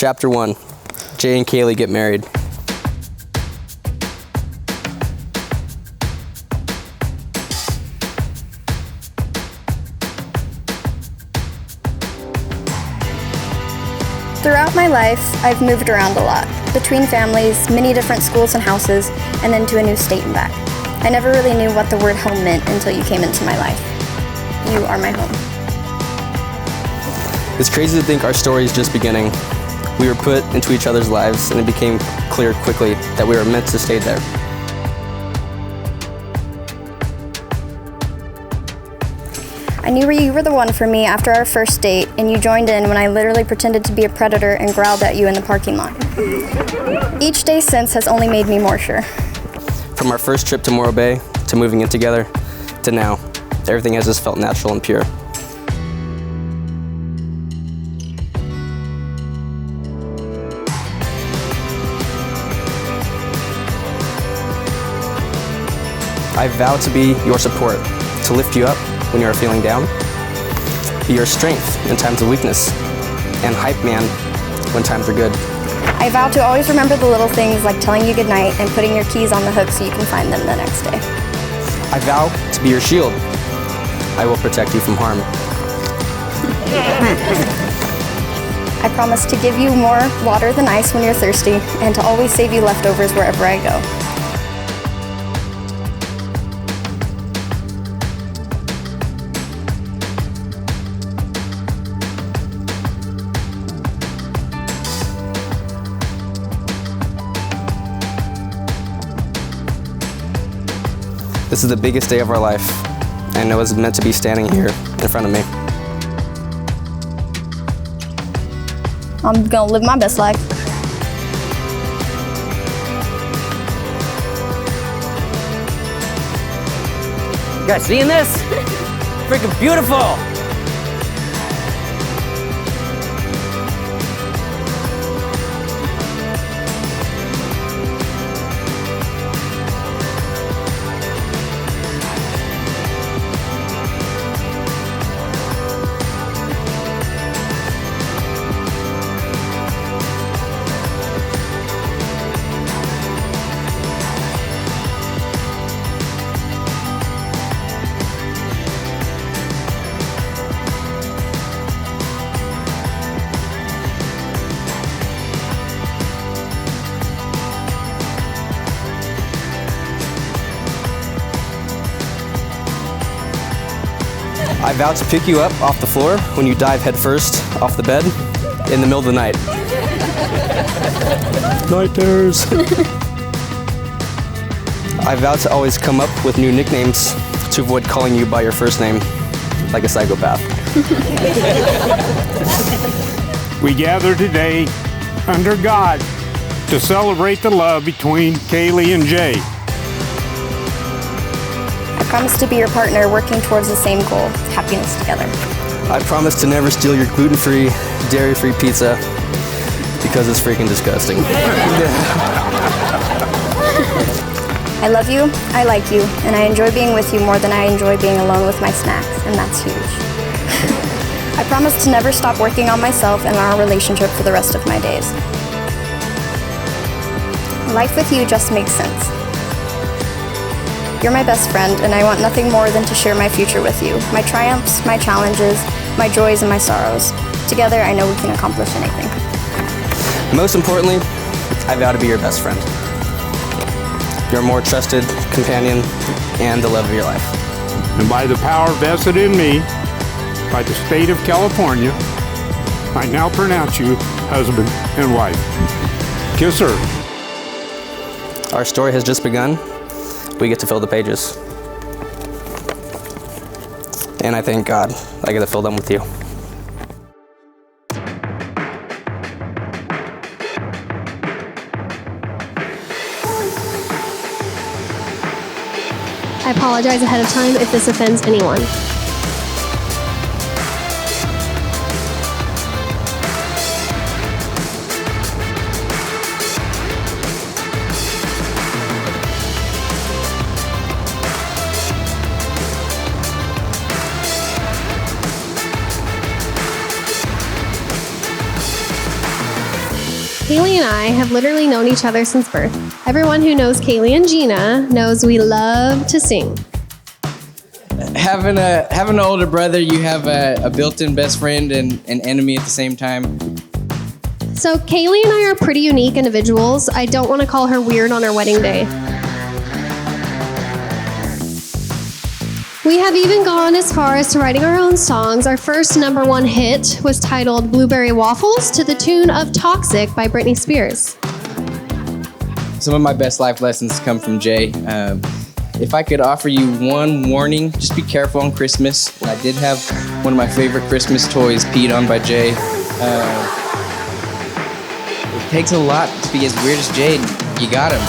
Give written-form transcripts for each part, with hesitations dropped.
Chapter 1, Jay and Kaylee get married. Throughout my life, I've moved around a lot, between families, many different schools and houses, and then to a new state and back. I never really knew what the word home meant until you came into my life. You are my home. It's crazy to think our story is just beginning. We were put into each other's lives, and it became clear quickly that we were meant to stay there. I knew you were the one for me after our first date, and you joined in when I literally pretended to be a predator and growled at you in the parking lot. Each day since has only made me more sure. From our first trip to Morro Bay, to moving in together, to now, everything has just felt natural and pure. I vow to be your support, to lift you up when you are feeling down, be your strength in times of weakness, and hype man when times are good. I vow to always remember the little things like telling you goodnight and putting your keys on the hook so you can find them the next day. I vow to be your shield. I will protect you from harm. I promise to give you more water than ice when you're thirsty and to always save you leftovers wherever I go. This is the biggest day of our life. I know it's meant to be standing here in front of me. I'm gonna live my best life. You guys seeing this? Freaking beautiful! I vow to pick you up off the floor when you dive headfirst off the bed in the middle of the night. Night terrors. I vow to always come up with new nicknames to avoid calling you by your first name, like a psychopath. We gather today under God to celebrate the love between Kaylee and Jay. I promise to be your partner working towards the same goal, happiness together. I promise to never steal your gluten-free, dairy-free pizza because it's freaking disgusting. I love you, I like you, and I enjoy being with you more than I enjoy being alone with my snacks, and that's huge. I promise to never stop working on myself and our relationship for the rest of my days. Life with you just makes sense. You're my best friend, and I want nothing more than to share my future with you. My triumphs, my challenges, my joys, and my sorrows. Together, I know we can accomplish anything. Most importantly, I vow to be your best friend. Your more trusted companion and the love of your life. And by the power vested in me by the state of California, I now pronounce you husband and wife. Kiss her. Our story has just begun. We get to fill the pages. And I thank God I get to fill them with you. I apologize ahead of time if this offends anyone. Kaylee and I have literally known each other since birth. Everyone who knows Kaylee and Gina knows we love to sing. Having an older brother, you have a built-in best friend and an enemy at the same time. So Kaylee and I are pretty unique individuals. I don't want to call her weird on our wedding day. We have even gone as far as to writing our own songs. Our first #1 hit was titled Blueberry Waffles to the tune of Toxic by Britney Spears. Some of my best life lessons come from Jay. If I could offer you one warning, just be careful on Christmas. I did have one of my favorite Christmas toys peed on by Jay. It takes a lot to be as weird as Jay. You got him.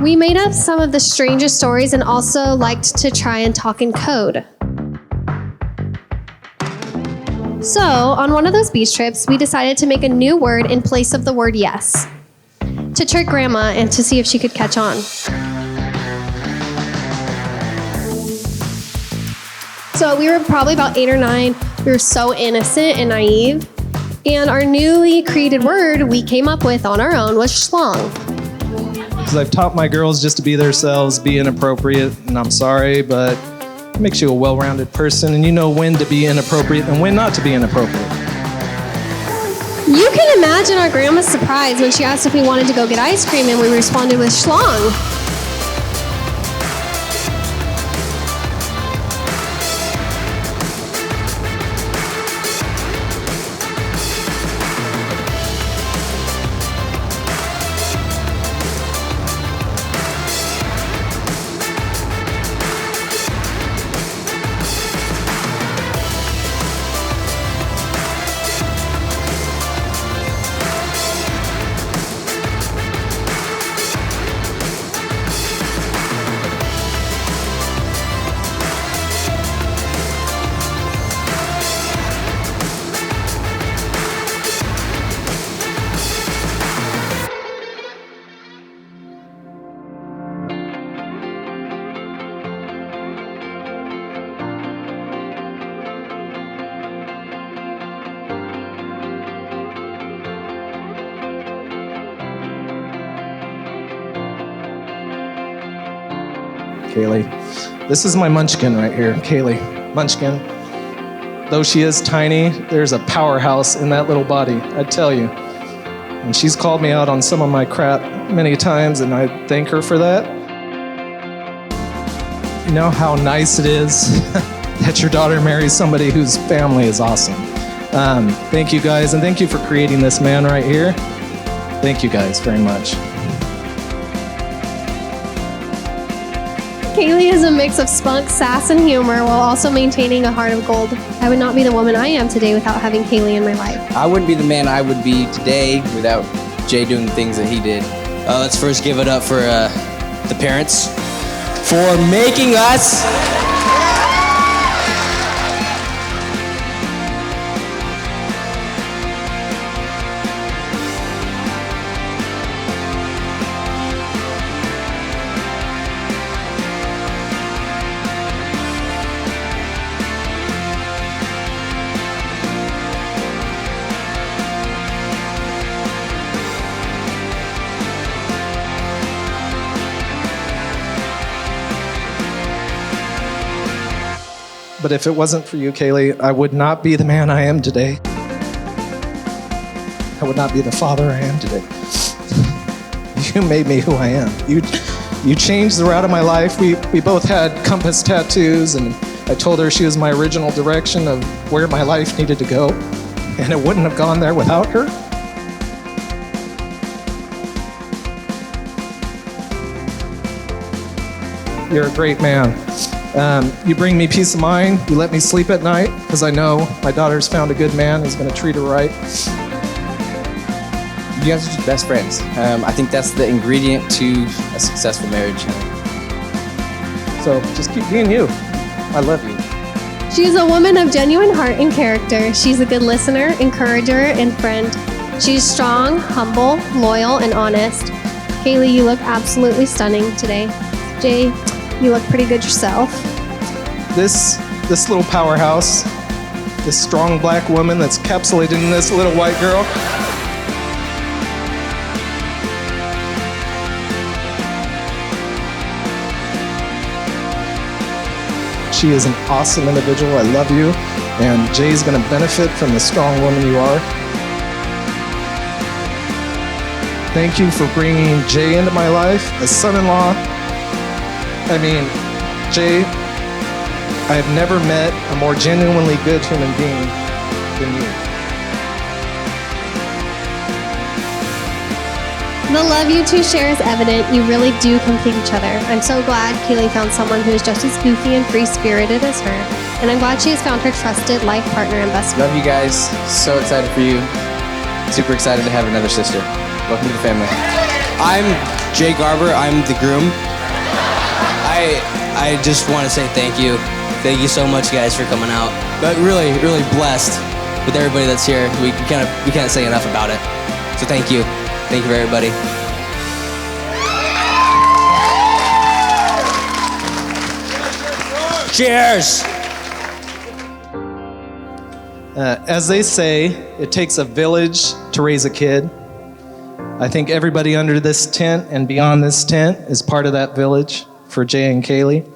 We made up some of the strangest stories and also liked to try and talk in code. So, on one of those beach trips, we decided to make a new word in place of the word yes, to trick Grandma and to see if she could catch on. So we were probably about 8 or 9. We were so innocent and naive. And our newly created word we came up with on our own was schlong. Because I've taught my girls just to be themselves, be inappropriate, and I'm sorry, but it makes you a well-rounded person, and you know when to be inappropriate and when not to be inappropriate. You can imagine our grandma's surprise when she asked if we wanted to go get ice cream, and we responded with schlong. Kaylee. This is my munchkin right here, Kaylee. Munchkin. Though she is tiny, there's a powerhouse in that little body, I tell you. And she's called me out on some of my crap many times, and I thank her for that. You know how nice it is that your daughter marries somebody whose family is awesome. Thank you guys, and thank you for creating this man right here. Thank you guys very much. Kaylee is a mix of spunk, sass, and humor while also maintaining a heart of gold. I would not be the woman I am today without having Kaylee in my life. I wouldn't be the man I would be today without Jay doing the things that he did. Let's first give it up for the parents for making us. But if it wasn't for you, Kaylee, I would not be the man I am today. I would not be the father I am today. You made me who I am. You changed the route of my life. We both had compass tattoos, and I told her she was my original direction of where my life needed to go, and it wouldn't have gone there without her. You're a great man. You bring me peace of mind. You let me sleep at night because I know my daughter's found a good man who's going to treat her right. You guys are just best friends. I think that's the ingredient to a successful marriage. So just keep being you. I love you. She's a woman of genuine heart and character. She's a good listener, encourager, and friend. She's strong, humble, loyal, and honest. Kaylee, you look absolutely stunning today. Jay, you look pretty good yourself. This little powerhouse, this strong black woman that's encapsulated in this little white girl. She is an awesome individual. I love you. And Jay's going to benefit from the strong woman you are. Thank you for bringing Jay into my life as son-in-law. I mean, Jay, I have never met a more genuinely good human being than you. The love you two share is evident. You really do complete each other. I'm so glad Kaylee found someone who is just as goofy and free-spirited as her. And I'm glad she has found her trusted life partner and best friend. Love you guys. So excited for you. Super excited to have another sister. Welcome to the family. I'm Jay Garber. I'm the groom. I just want to say thank you. Thank you so much, guys, for coming out. But really, really blessed with everybody that's here. We can't say enough about it. So thank you. Thank you, everybody. Cheers! As they say, it takes a village to raise a kid. I think everybody under this tent and beyond this tent is part of that village for Jay and Kaylee.